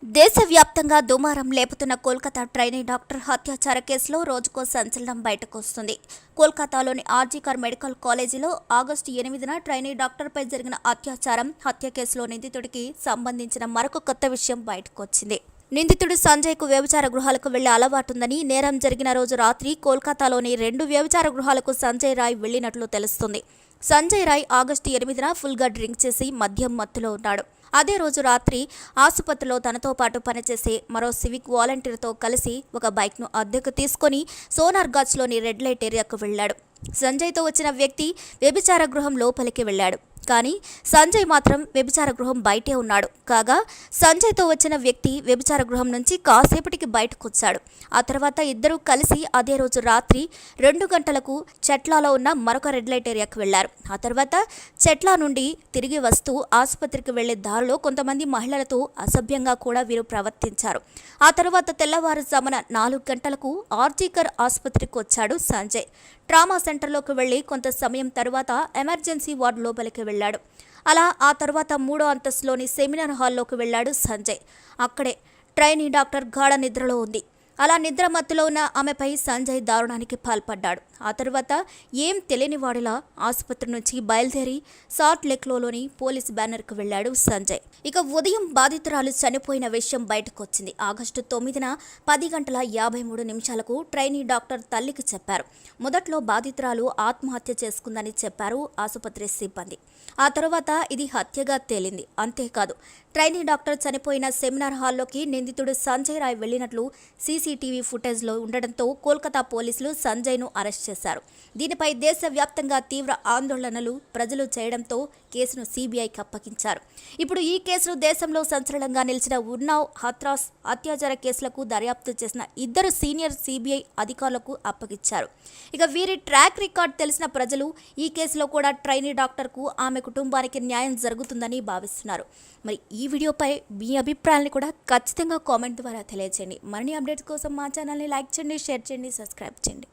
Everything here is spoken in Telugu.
దేశవ్యాప్తంగా దుమారం లేపుతున్న కోల్కతా ట్రైనీ డాక్టర్ హత్యాచార కేసులో రోజుకో సంచలనం బయటకు వస్తుంది. కోల్కతాలోని ఆర్జీకర్ మెడికల్ కాలేజీలో ఆగస్టు 8న ట్రైనీ డాక్టర్పై జరిగిన హత్య కేసులో నిందితుడికి సంబంధించిన మరొక కొత్త విషయం బయటకు వచ్చింది. నిందితుడు సంజయ్కు వ్యభిచార గృహాలకు వెళ్లే అలవాటుందని, నేరం జరిగిన రోజు రాత్రి కోల్కతాలోని 2 వ్యభిచార గృహాలకు సంజయ్ రాయ్ వెళ్లినట్లు తెలుస్తుంది. సంజయ్ రాయ్ ఆగస్టు 8న ఫుల్గా డ్రింక్ చేసి మద్యం మత్తులో ఉన్నాడు. అదే రోజు రాత్రి ఆసుపత్రిలో తనతో పాటు పనిచేసే మరో సివిక్ వాలంటీర్తో కలిసి ఒక బైక్ను అద్దెకు తీసుకొని సోనార్గాచ్లోని రెడ్ లైట్ ఏరియాకు వెళ్లాడు. సంజయ్తో వచ్చిన వ్యక్తి వ్యభిచార గృహం లోపలికి వెళ్లాడు. కానీ సంజయ్ మాత్రం వ్యభిచార గృహం బయటే ఉన్నాడు. కాగా సంజయ్తో వచ్చిన వ్యక్తి వ్యభిచార గృహం నుంచి కాసేపటికి బయటకు వచ్చాడు. ఆ తర్వాత ఇద్దరూ కలిసి అదే రోజు రాత్రి 2 గంటలకు చెట్లాలో ఉన్న మరొక రెడ్ లైట్ ఏరియాకు వెళ్లారు. ఆ తర్వాత చెట్లా నుండి తిరిగి వస్తూ ఆసుపత్రికి వెళ్లే దారిలో కొంతమంది మహిళలతో అసభ్యంగా కూడా వీరు ప్రవర్తించారు. ఆ తర్వాత తెల్లవారుజామున 4 గంటలకు ఆర్జీకర్ ఆసుపత్రికి వచ్చాడు సంజయ్. ట్రామా సెంటర్లోకి వెళ్లి కొంత సమయం తర్వాత ఎమర్జెన్సీ వార్డు లోపలికి వెళ్లాడు. అలా ఆ తర్వాత 3వ అంతస్తులోని సెమినార్ హాల్లోకి వెళ్లాడు సంజయ్. అక్కడే ట్రైనీ డాక్టర్ గాఢ నిద్రలో ఉంది. అలా నిద్ర మత్తులో ఉన్న ఆమెపై సంజయ్ దారుణానికి పాల్పడ్డాడు. ఆ తర్వాత ఏం తెలియని వాడిలా ఆసుపత్రి నుంచి బయలుదేరి సాల్ట్ లేక్లోని పోలీస్ బ్యానర్కు వెళ్లాడు సంజయ్. ఇక ఉదయం బాధితురాలు చనిపోయిన విషయం బయటకు వచ్చింది. ఆగస్టు 9న 10:53 ట్రైనీ డాక్టర్ తల్లికి చెప్పారు. మొదట్లో బాధితురాలు ఆత్మహత్య చేసుకుందని చెప్పారు ఆసుపత్రి సిబ్బంది. ఆ తర్వాత ఇది హత్యగా తేలింది. అంతేకాదు, ట్రైనీ డాక్టర్ చనిపోయిన సెమినార్ హాల్లోకి నిందితుడు సంజయ్ రాయ్ వెళ్లినట్లు సీసీటీవీ ఫుటేజ్లో ఉండడంతో కోల్కతా పోలీసులు సంజయ్ను అరెస్ట్ చేశారు. దీనిపై దేశవ్యాప్తంగా తీవ్ర ఆందోళనలు ప్రజలు చేయడంతో కేసును సీబీఐకి అప్పగించారు. ఇప్పుడు ఈ కేసును దేశంలో సంచలనంగా నిలిచిన ఉన్నావ్, హత్రాస్ అత్యాచార కేసులకు దర్యాప్తు చేసిన 2 సీనియర్ సీబీఐ అధికారులకు అప్పగించారు. ఇక వీరి ట్రాక్ రికార్డ్ తెలిసిన ప్రజలు ఈ కేసులో కూడా ట్రైనీ డాక్టర్కు, ఆమె కుటుంబానికి న్యాయం జరుగుతుందని భావిస్తున్నారు. మరి ఈ వీడియోపై మీ అభిప్రాయాన్ని కూడా ఖచ్చితంగా కామెంట్ ద్వారా తెలియజేయండి. మరిన్ని అప్డేట్స్ కోసం మా ఛానల్ని లైక్ చేయండి, షేర్ చేయండి, సబ్స్క్రైబ్ చేయండి.